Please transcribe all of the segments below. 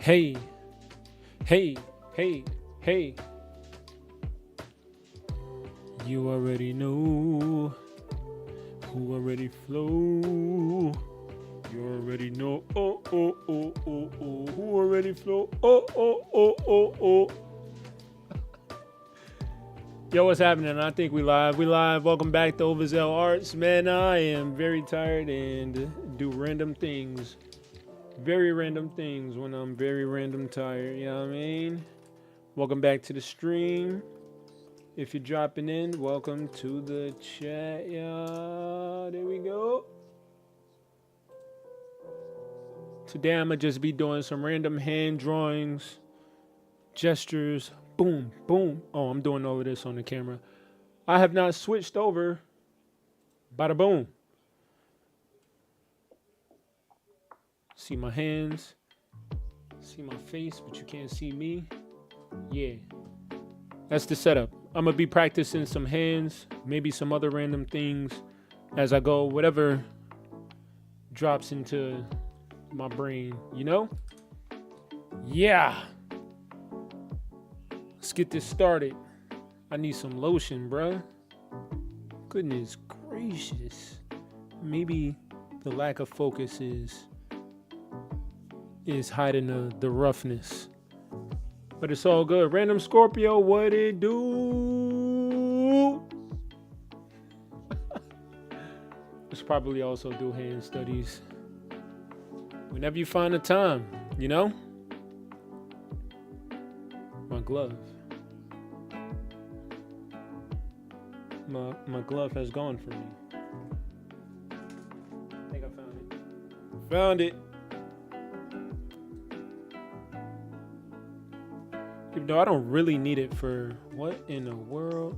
Hey, hey, hey, hey. You already know who already flow. You already know. Oh, oh, oh, oh, oh. Who already flow? Oh, oh, oh, oh, oh. Yo, what's happening? I think we live. We live. Welcome back to Overzeal Arts. Man, I am very tired and do random things. Very random things when I'm very random tired. You know what I mean? Welcome back to the stream. If you're dropping in, welcome to the chat. Yeah, there we go. Today I'm going to just be doing some random hand drawings, gestures, boom, boom. Oh, I'm doing all of this on the camera. I have not switched over. Bada boom. See my hands, see my face, but you can't see me. Yeah, that's the setup. I'm gonna be practicing some hands, maybe some other random things as I go, whatever drops into my brain, you know? Yeah. Let's get this started. I need some lotion, bruh. Goodness gracious. Maybe the lack of focus is hiding the roughness. But it's all good. Random Scorpio, what it do? I should probably also do hand studies. Whenever you find the time, you know? My glove. My glove has gone from me. I think I found it. Found it. Even though I don't really need it for what in the world?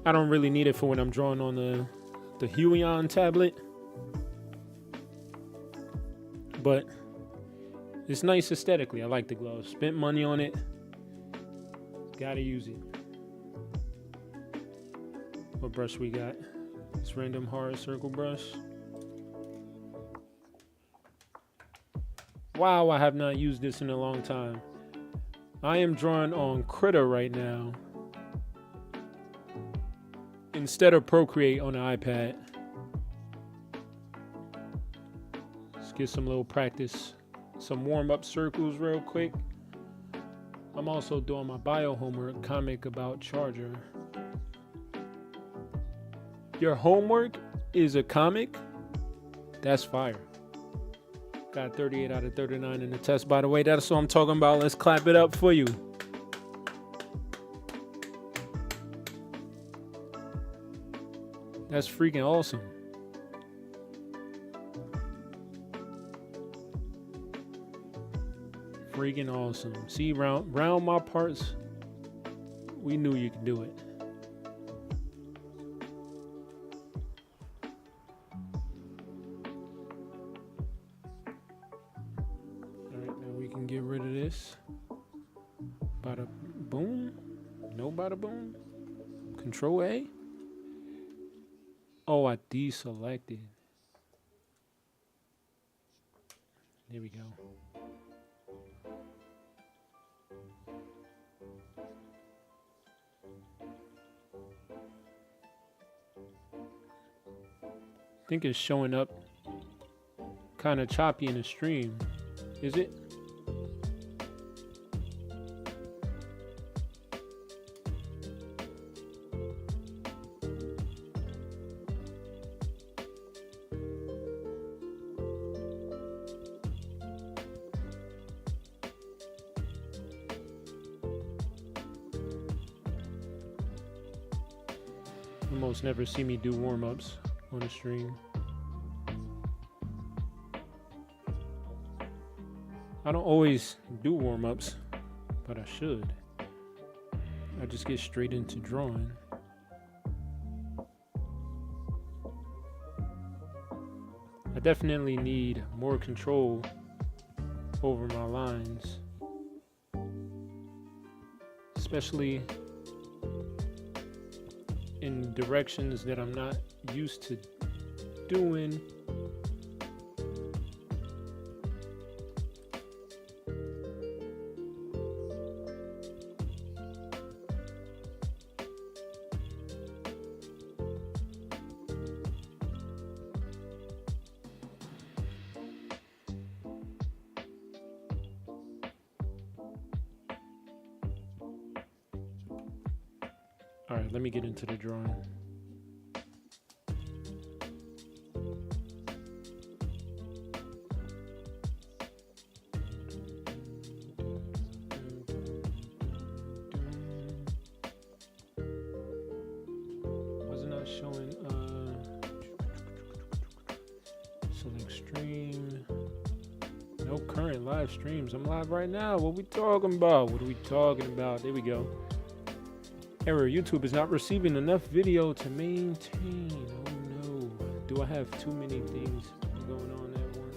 I don't really need it for when I'm drawing on the Huion tablet. But it's nice aesthetically. I like the glove. Spent money on it. Gotta use it. What brush we got? This random hard circle brush. Wow, I have not used this in a long time. I am drawing on Krita right now instead of Procreate on the iPad. Let's get some little practice, some warm-up circles real quick. I'm also doing my bio homework comic about Charger. Your homework is a comic? That's fire. Got 38 out of 39 in the test, by the way. That's what I'm talking about. Let's clap it up for you. That's freaking awesome. Freaking awesome. See, round my parts, we knew you could do it. Get rid of this. Bada boom. No bada boom. Control A. Oh, I deselected. There we go. I think it's showing up kind of choppy in the stream. Is it? Almost never see me do warm-ups on the stream. I don't always do warm-ups, but I should. I just get straight into drawing. I definitely need more control over my lines, especially in directions that I'm not used to doing. All right, let me get into the drawing. Wasn't I showing select stream? No current live streams. I'm live right now. What we talking about? What are we talking about? There we go. Error. YouTube is not receiving enough video to maintain. Oh no. Do I have too many things going on at once?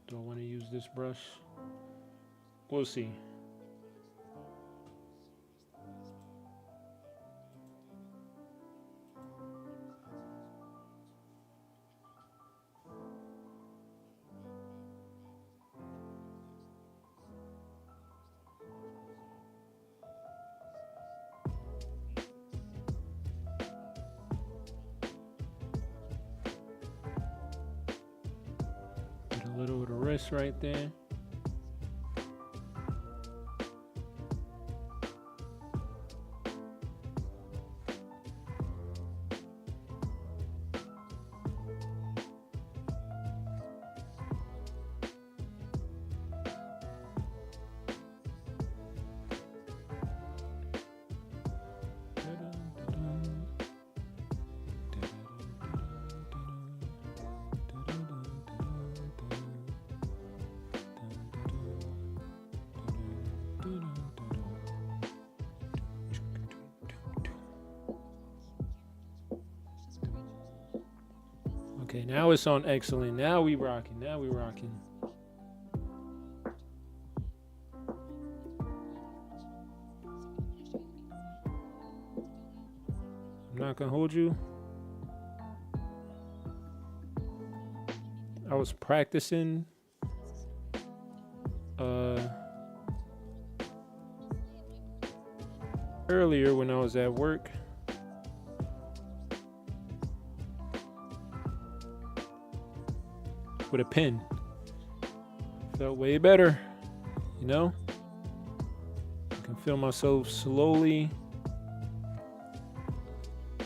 Do I want to use this brush? We'll see. Get a little of the wrist right there. Okay, now it's on excellent. Now we rocking. Now we rocking. I'm not gonna hold you. I was practicing earlier when I was at work. With a pen. Felt way better, you know? I can feel myself slowly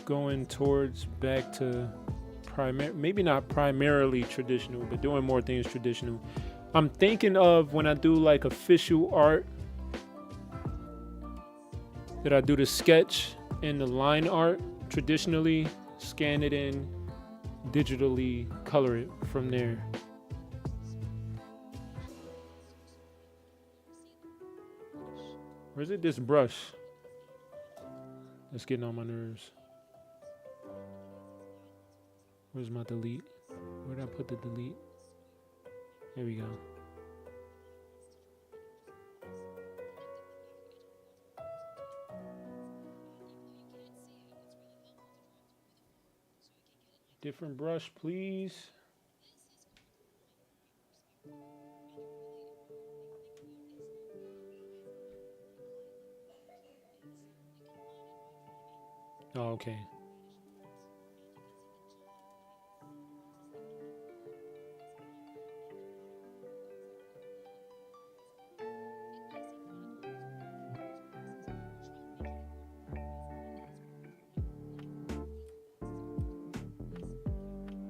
going towards back to maybe not primarily traditional, but doing more things traditional. I'm thinking of when I do like official art, that I do the sketch and the line art traditionally, scan it in, digitally color it from there. Where's it? This brush that's getting on my nerves. Where's my delete? Where did I put the delete? There we go. Different brush, please. Oh, okay.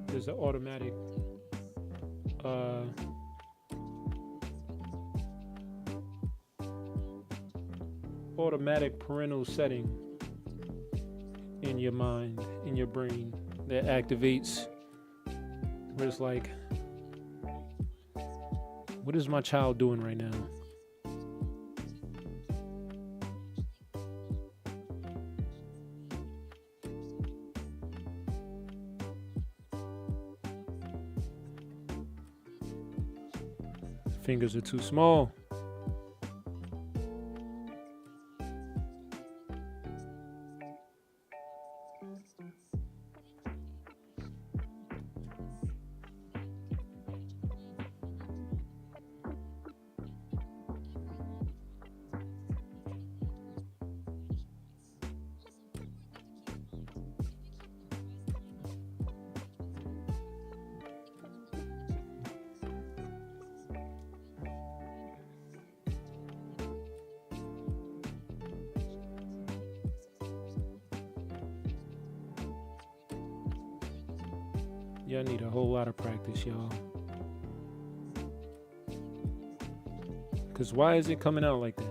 There's an automatic parental setting in your mind, in your brain, that activates where it's like, what is my child doing right now? Fingers are too small. Y'all need a whole lot of practice, y'all. Because why is it coming out like that?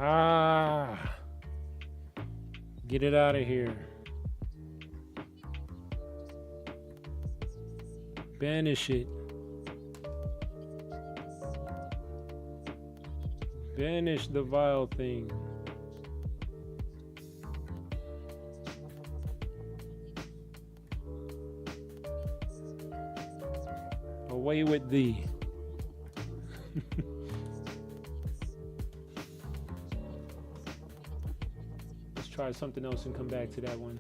Ah, get it out of here. Banish it. Banish the vile thing. Away with thee. Let's try something else and come back to that one.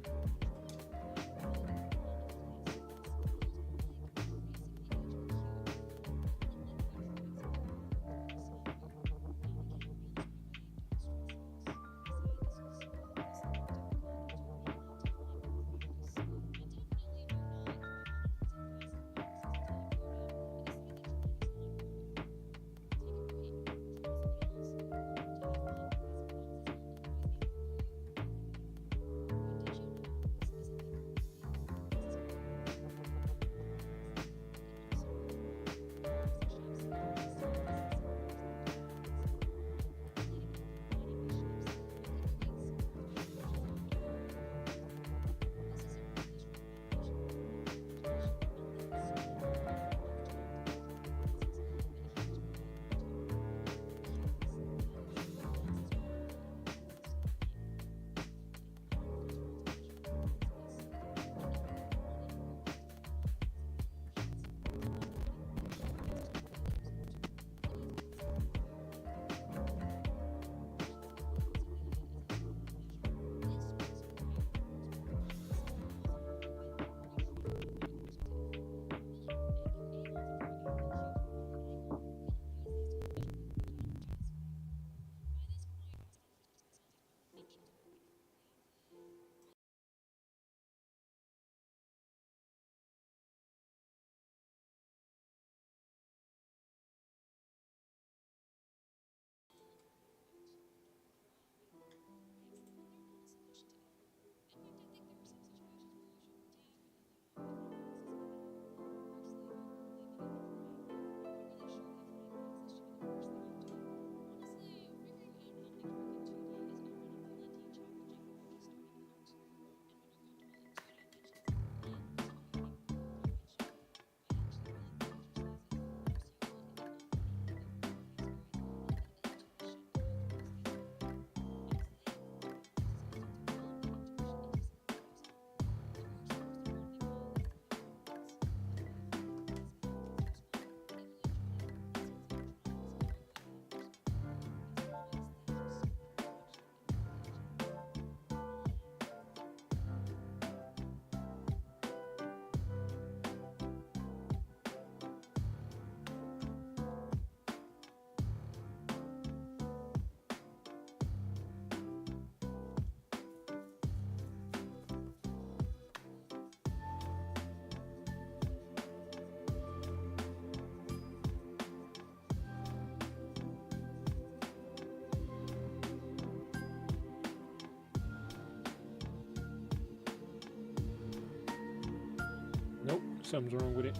Something's wrong with it.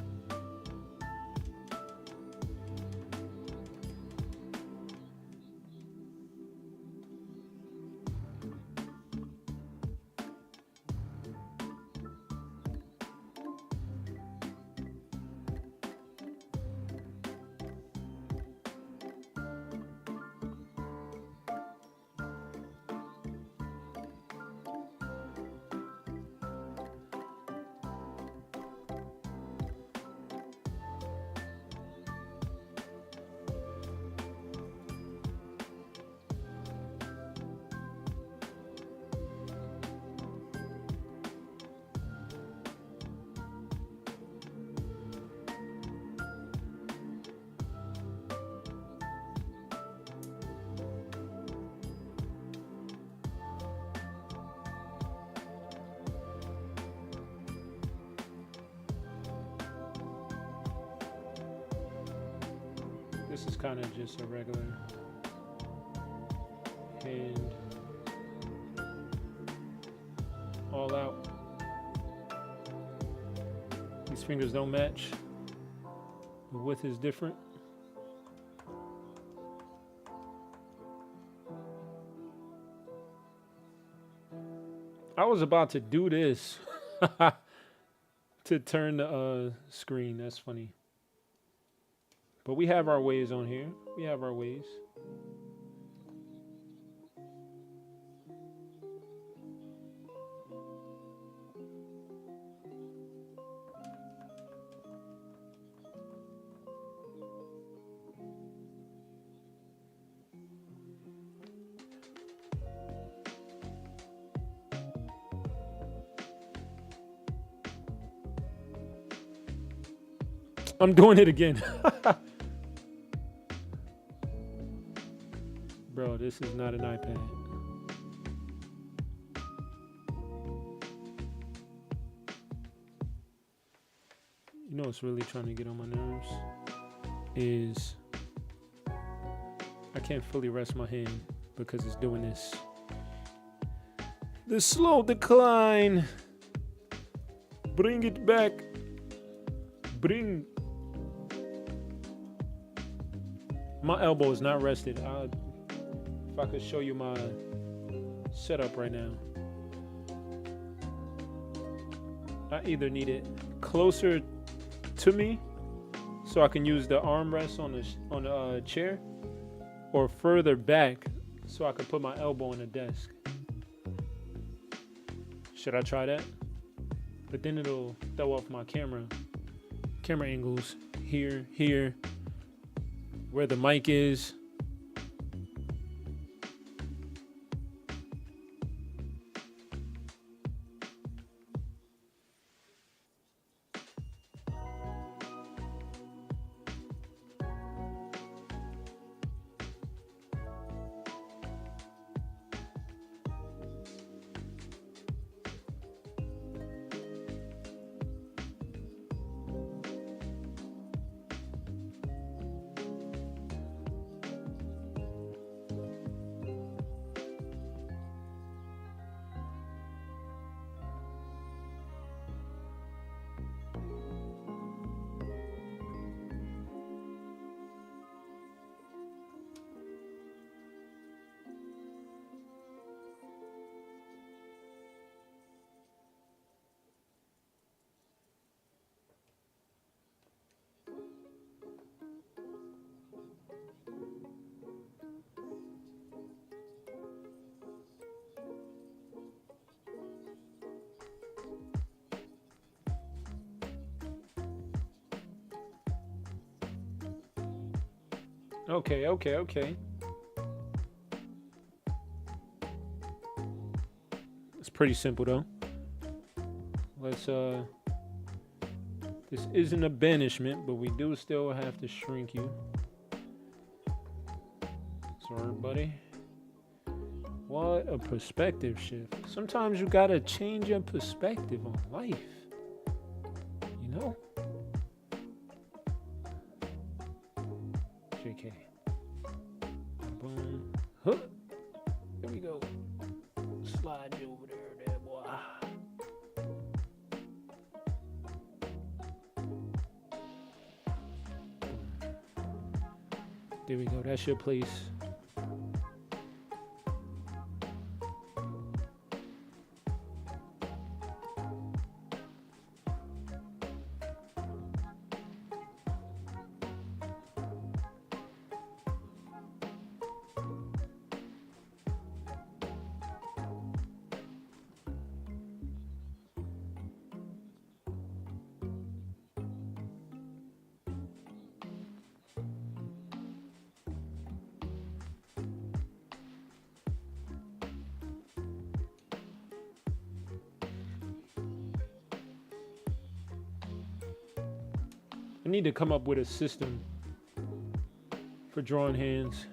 This is kind of just a regular hand, all out. These fingers don't match. The width is different. I was about to do this to turn the screen. That's funny. But we have our ways on here. We have our ways. I'm doing it again. Bro, this is not an iPad. You know what's really trying to get on my nerves is I can't fully rest my hand because it's doing this. The slow decline. Bring it back. Bring. My elbow is not rested. If I could show you my setup right now. I either need it closer to me so I can use the armrest on the chair, or further back so I can put my elbow on the desk. Should I try that? But then it'll throw off my camera angles here, where the mic is. Okay. It's pretty simple though. Let's this isn't a banishment, but we do still have to shrink you. Sorry, buddy. What a perspective shift. Sometimes you gotta change your perspective on life. You know? JK. Boom. Huh. There we go. Slide you over there, boy. There we go. That's your place. I need to come up with a system for drawing hands.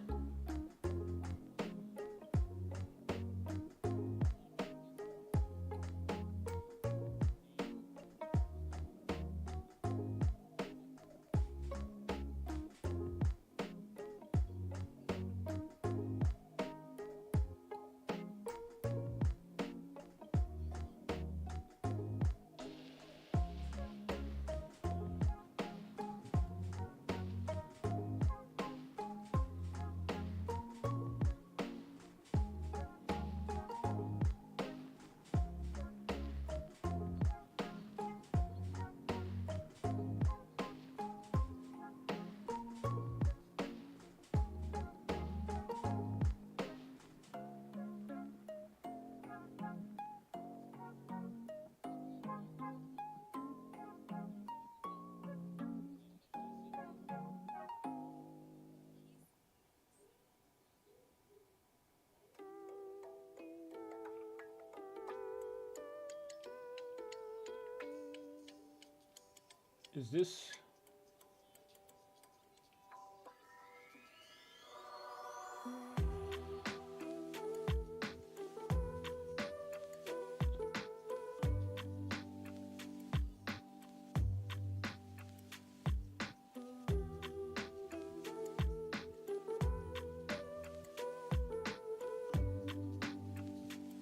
Is this?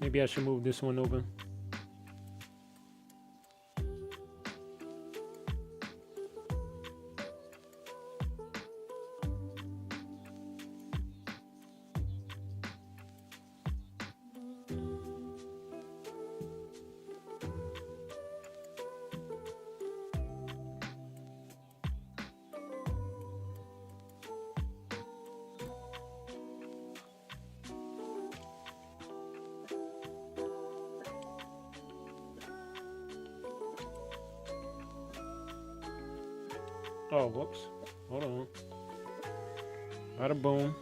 Maybe I should move this one over. Oh, whoops. Hold on. Bada boom.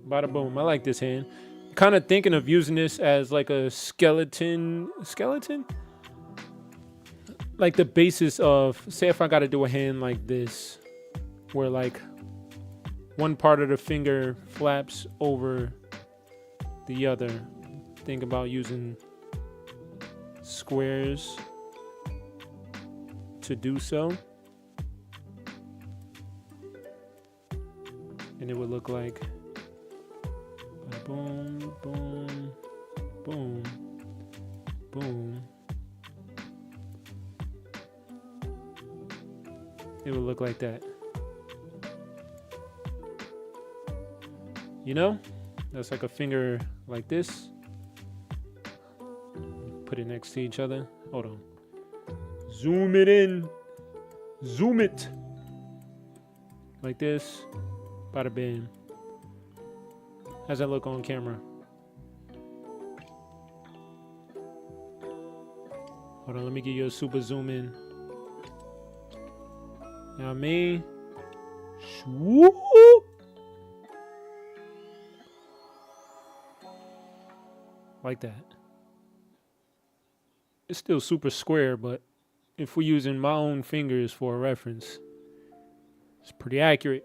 Bada boom. I like this hand. Kind of thinking of using this as like a skeleton? Like the basis of, say if I got to do a hand like this, where like one part of the finger flaps over the other. Think about using squares to do so. And it would look like boom, boom, boom, boom. It would look like that. You know? That's like a finger like this. Put it next to each other. Hold on. Zoom it in. Zoom it. Like this. Bada bam. How's that look on camera? Hold on, let me give you a super zoom in. Now me. Swoop. Like that. It's still super square, but if we're using my own fingers for a reference, it's pretty accurate.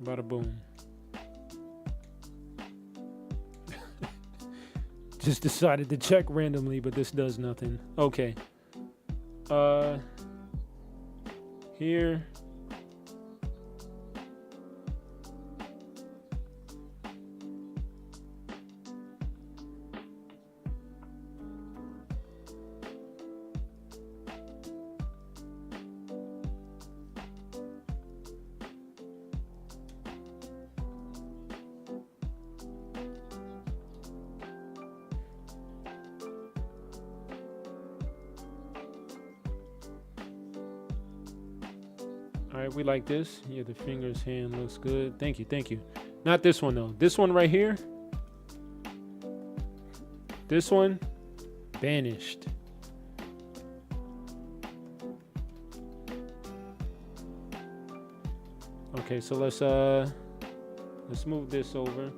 Bada boom. Just decided to check randomly, but this does nothing. Okay. Here. All right, we like this. Yeah, the fingers, hand looks good. Thank you, thank you. Not this one though. This one right here. This one, banished. Okay, so let's move this over.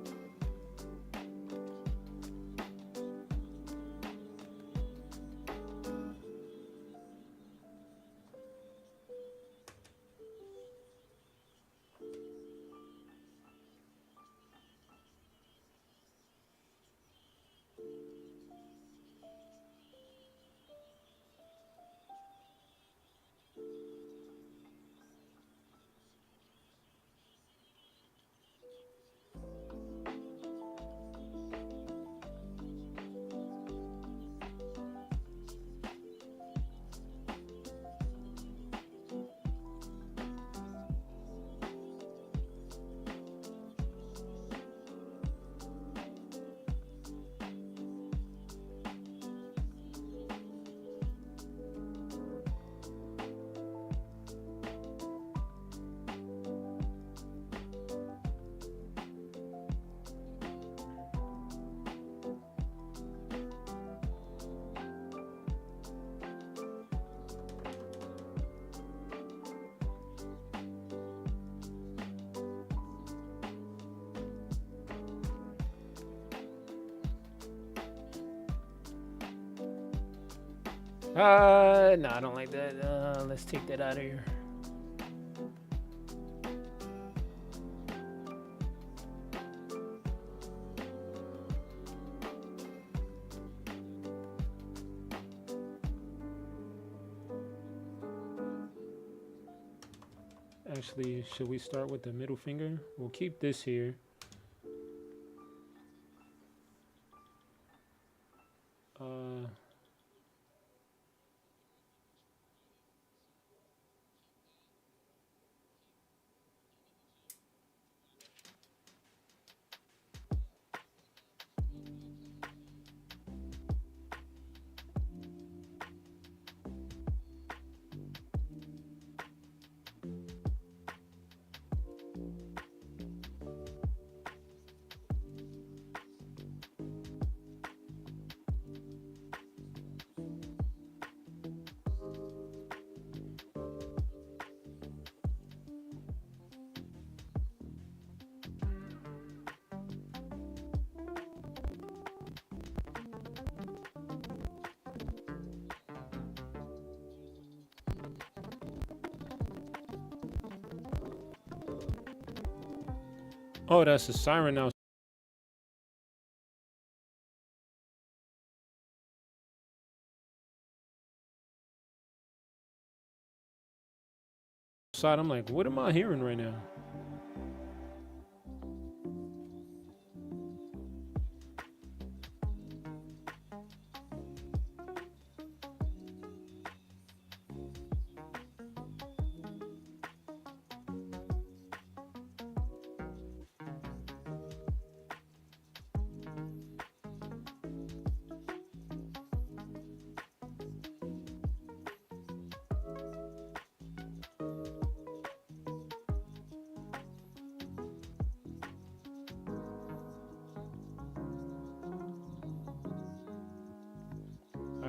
No, I don't like that. Let's take that out of here. Actually, should we start with the middle finger? We'll keep this here. Oh, that's a siren now. I'm like, what am I hearing right now?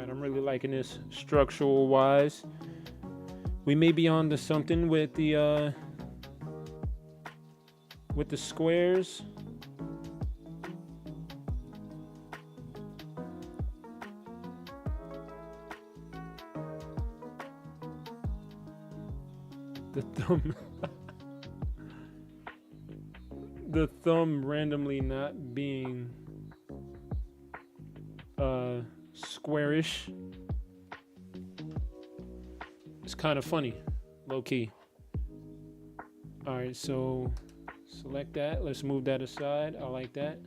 I'm really liking this structural wise. We may be on to something with the squares. The thumb. the thumb randomly not being squarish. It's kind of funny, low key. All right, so select that. Let's move that aside. I like that.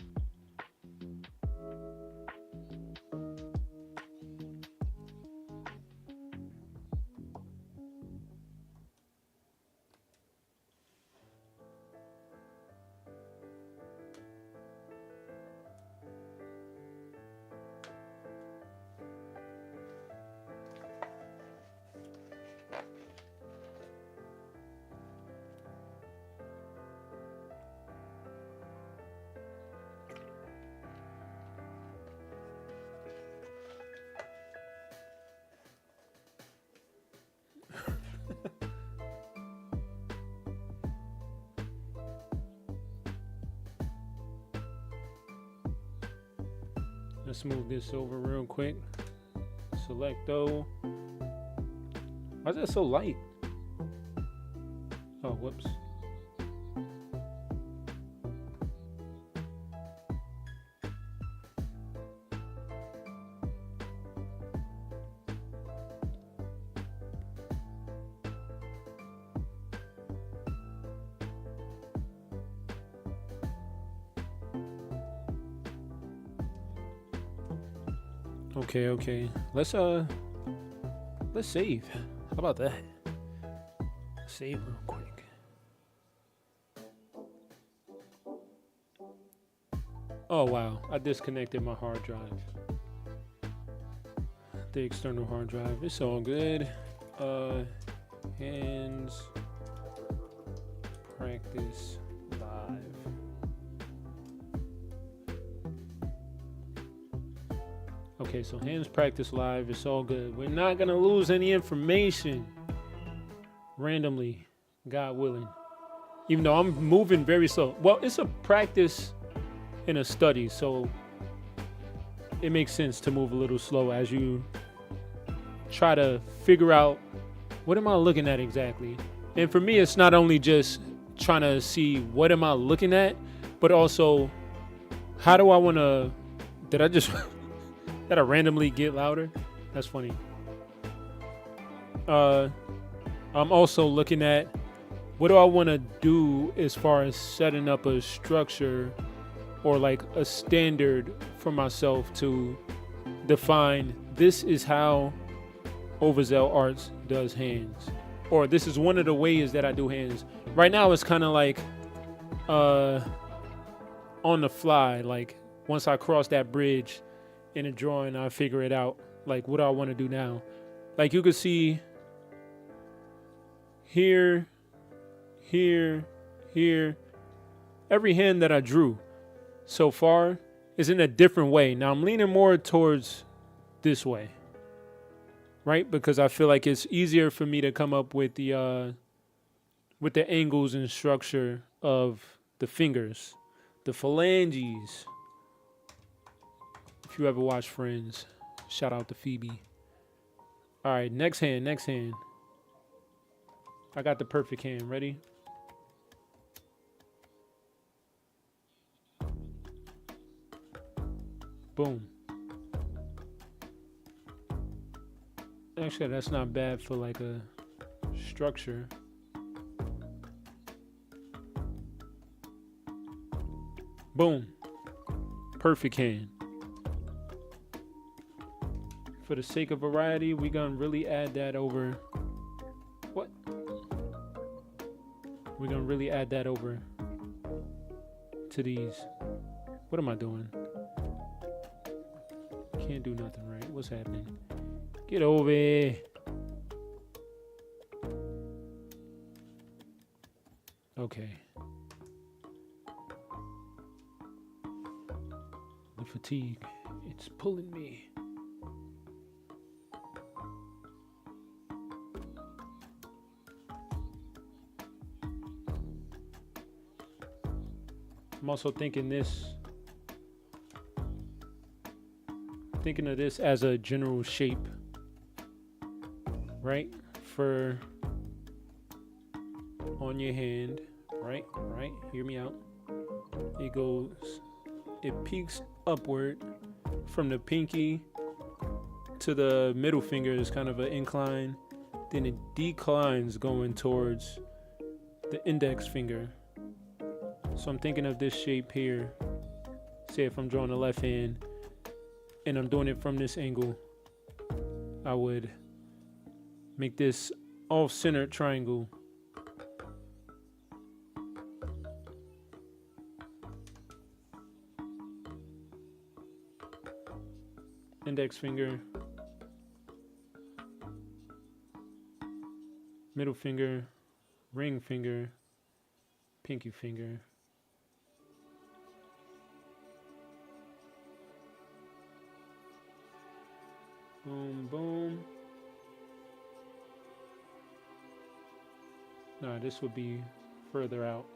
Let's move this over real quick. Select though. Why is that so light? Oh, whoops. Okay. Let's save. How about that? Save real quick. Oh wow, I disconnected my hard drive. The external hard drive. It's all good. Hands practice live. Okay, so hands practice live. It's all good. We're not gonna lose any information randomly, God willing. Even though I'm moving very slow. Well, it's a practice and a study, so it makes sense to move a little slow as you try to figure out what am I looking at exactly. And for me, it's not only just trying to see what am I looking at, but also how do I want to. Did I just did I randomly get louder? That's funny. I'm also looking at what do I want to do as far as setting up a structure or like a standard for myself to define this is how Overzeal Arts does hands, or this is one of the ways that I do hands. Right now it's kind of like on the fly, like once I cross that bridge in a drawing, I figure it out, like what do I want to do now. Like you could see here, every hand that I drew so far is in a different way. Now I'm leaning more towards this way, right? Because I feel like it's easier for me to come up with the angles and structure of the fingers, the phalanges. If you ever watch Friends, shout out to Phoebe. All right, next hand. I got the perfect hand. Ready? Boom. Actually, that's not bad for like a structure. Boom. Perfect hand. For the sake of variety, we're gonna really add that over. What? We're gonna really add that over to these. What am I doing? Can't do nothing, right? What's happening? Get over here. Okay. The fatigue, it's pulling me. I'm also thinking of this as a general shape, right? For on your hand, right? Hear me out. It peaks upward from the pinky to the middle finger is kind of an incline. Then it declines going towards the index finger. So I'm thinking of this shape here. Say if I'm drawing the left hand and I'm doing it from this angle, I would make this off-centered triangle. Index finger, middle finger, ring finger, pinky finger. Boom, boom. No, this would be further out.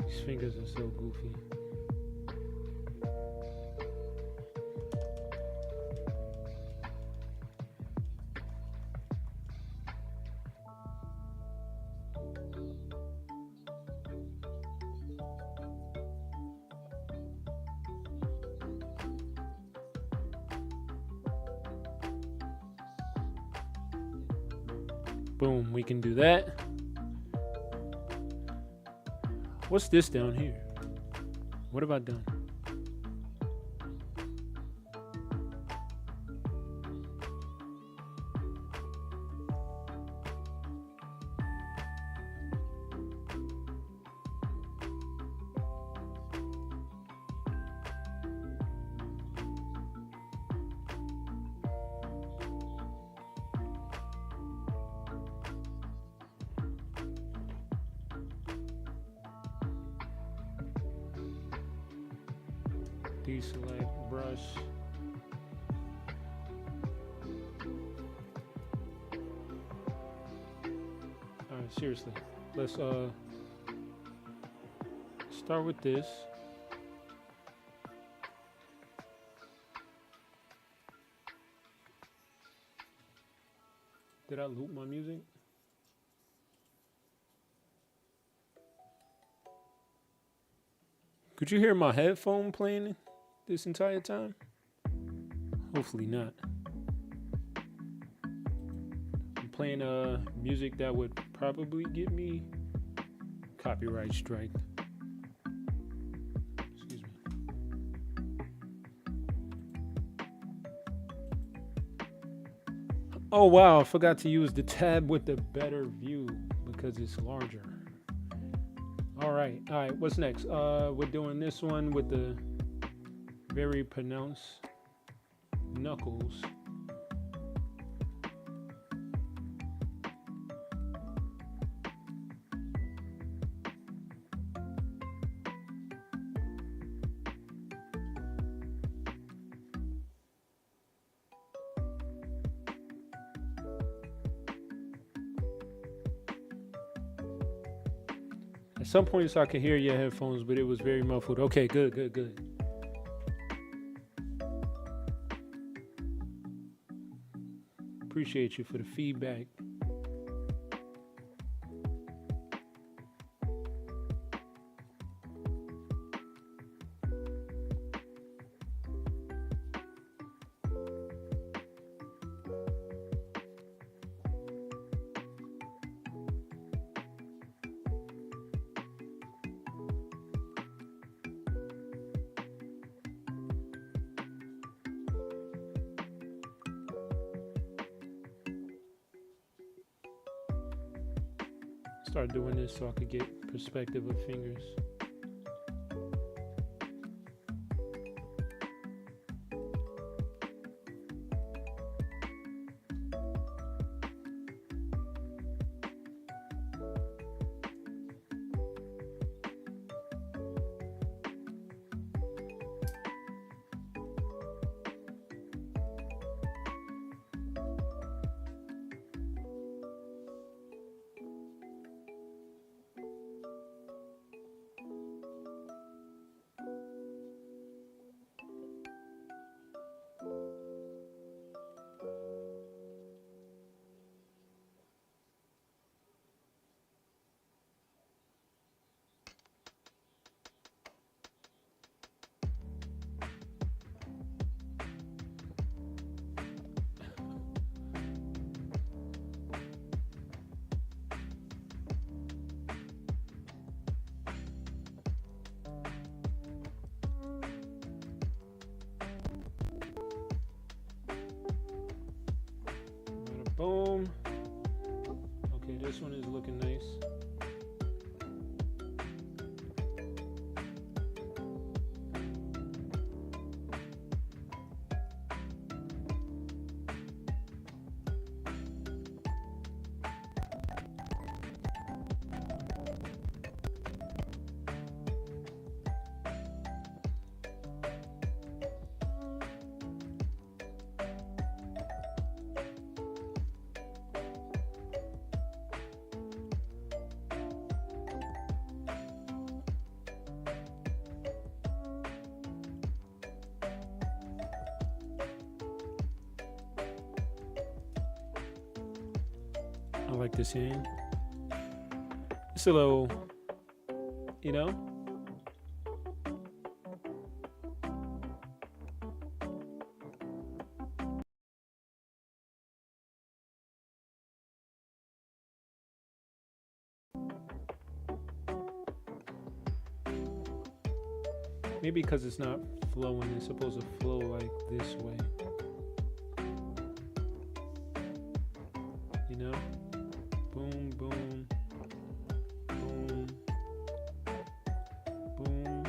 These fingers are so goofy. Boom, we can do that. What's this down here? What have I done? Deselect brush. Alright, seriously. Let's start with this. Did I loop my music? Could you hear my headphone playing this entire time? Hopefully not. I'm playing music that would probably get me copyright strike. Excuse me. Oh wow, I forgot to use the tab with the better view because it's larger. All right, what's next? We're doing this one with the very pronounced knuckles. At some points I could hear your headphones, but it was very muffled. Okay, good. Appreciate you for the feedback. Start doing this so I could get perspective of fingers. Boom. Okay, this one is looking nice. I like this hand. It's a little, you know. Maybe because it's not flowing, it's supposed to flow like this way. You know? Boom, boom, boom, boom.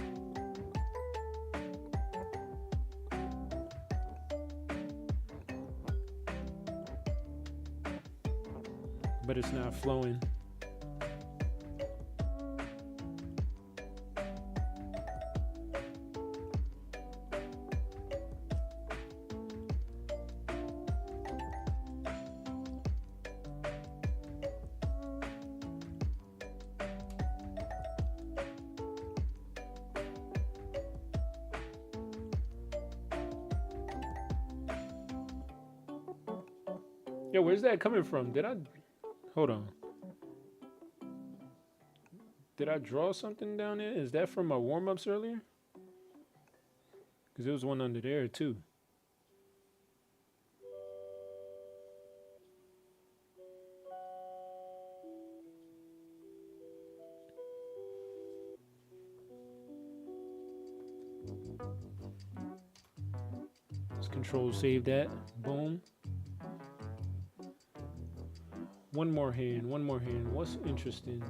But it's not flowing. Yo, where's that coming from? Hold on. Did I draw something down there? Is that from my warm-ups earlier? Because there was one under there too. Let's control save that. Boom. One more hand, one more hand. What's interesting?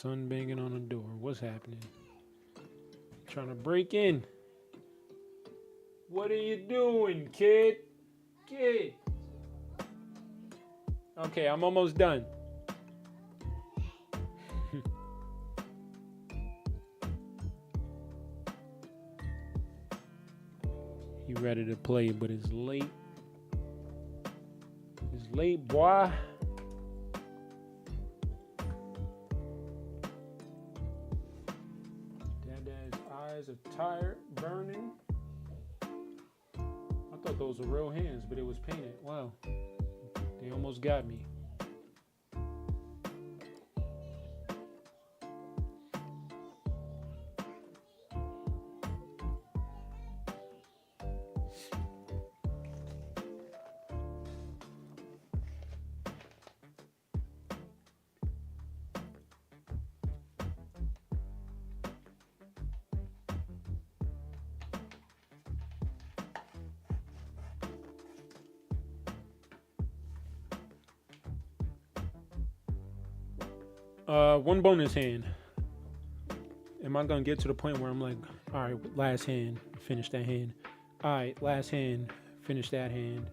Son banging on the door. What's happening? Trying to break in. What are you doing, kid? Kid. Okay, I'm almost done. He ready to play, but it's late. It's late, boy. Dad's eyes are tired, burning. I thought those were real hands, but it was painted. Wow. They almost got me. One bonus hand. Am I gonna get to the point where I'm like, all right, last hand, finish that hand. All right, last hand, finish that hand.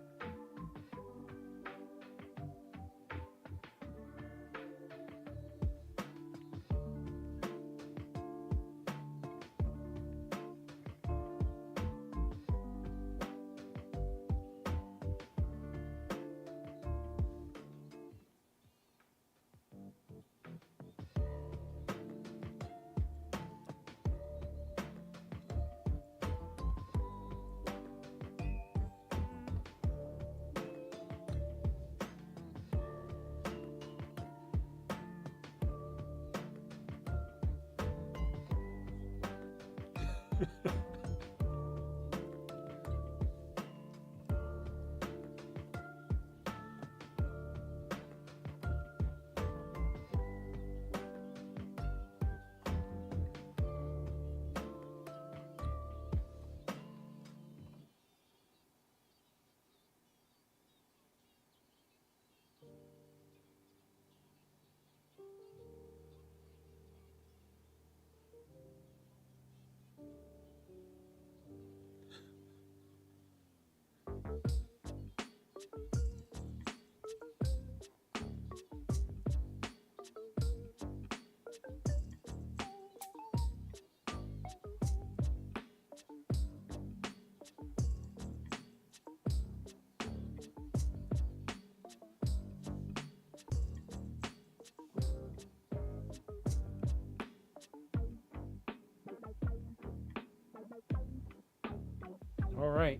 All right,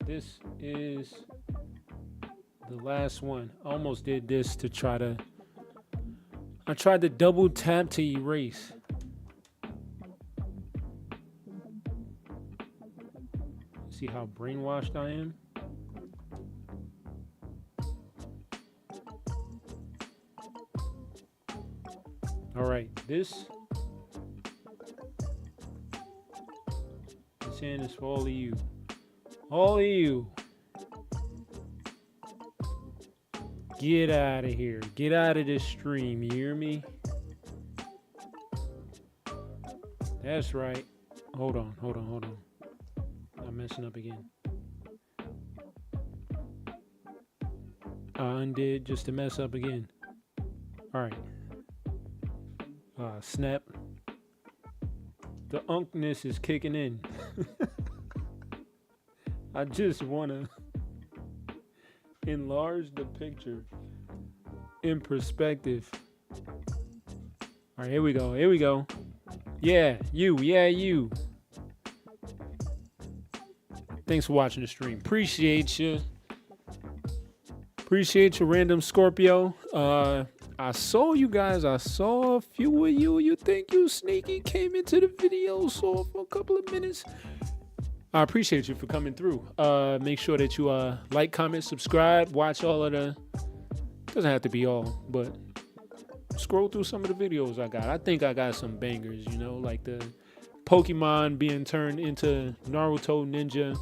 this is the last one. I almost did this to try to, I tried to double tap to erase. See how brainwashed I am? All right, this hand is for all of you. All of you. Get out of here. Get out of this stream. You hear me? That's right. Hold on. I'm messing up again. I undid just to mess up again. All right. Snap. The unkness is kicking in. I just want to enlarge the picture in perspective. All right, here we go. Yeah, you. Thanks for watching the stream. Appreciate you. Random Scorpio. I saw you guys. I saw a few of you. You think you sneaky came into the video, saw for a couple of minutes. I appreciate you for coming through. Make sure that you like, comment, subscribe, watch all of the. Doesn't have to be all, but scroll through some of the videos I got. I think I got some bangers, you know, like the Pokemon being turned into Naruto Ninja.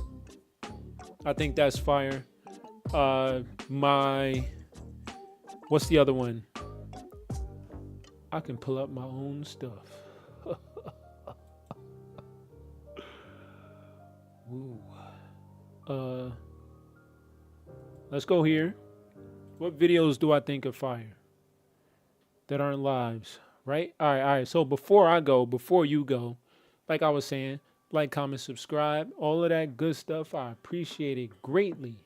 I think that's fire. What's the other one? I can pull up my own stuff. Ooh. Let's go here. What videos do I think are fire that aren't lives? Right? All right. So before you go, like I was saying, like, comment, subscribe, all of that good stuff. I appreciate it greatly.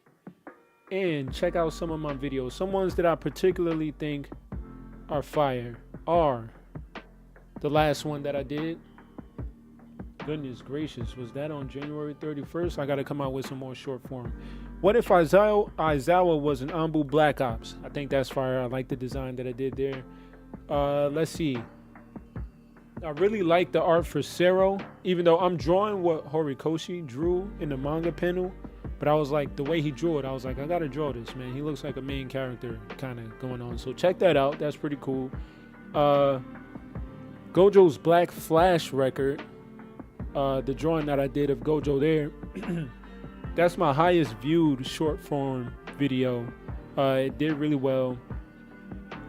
And check out some of my videos. Some ones that I particularly think are fire are the last one that I did. Goodness gracious, was that on January 31st? I got to come out with some more short form. What if Aizawa was an Ambu Black Ops? I think that's fire. I like the design that I did there. Let's see. I really like the art for Sero, even though I'm drawing what Horikoshi drew in the manga panel. But I was like, the way he drew it, I was like, I got to draw this, man. He looks like a main character kind of going on. So check that out. That's pretty cool. Gojo's Black Flash record. The drawing that I did of Gojo there. That's my highest viewed short form video. It did really well.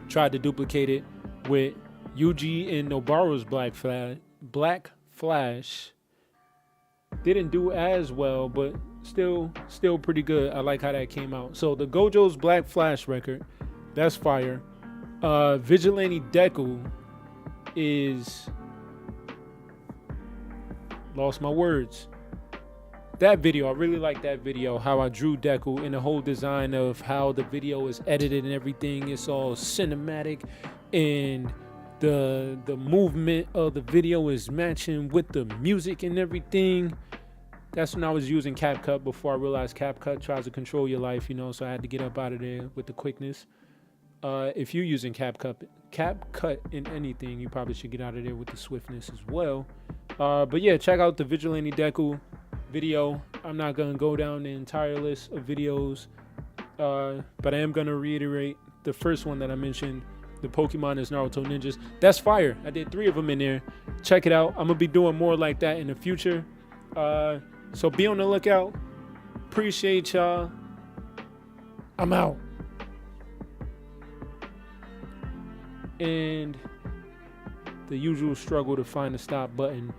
Tried to duplicate it with Yuji and Nobaru's Black Flash. Didn't do as well, but still pretty good. I like how that came out. So the Gojo's Black Flash record, that's fire. Vigilante Deku is, lost my words. That video, I really like that video, how I drew Deku and the whole design of how the video is edited and everything. It's all cinematic and the movement of the video is matching with the music and everything. That's when I was using CapCut before I realized CapCut tries to control your life, so I had to get up out of there with the quickness. If you're using CapCut in anything, you probably should get out of there with the swiftness as well. But yeah, check out the Vigilante Deku video. I'm not going to go down the entire list of videos, but I am going to reiterate the first one that I mentioned, the Pokemon is Naruto Ninjas. That's fire. I did 3 of them in there. Check it out. I'm going to be doing more like that in the future. So be on the lookout. Appreciate y'all. I'm out. And the usual struggle to find the stop button.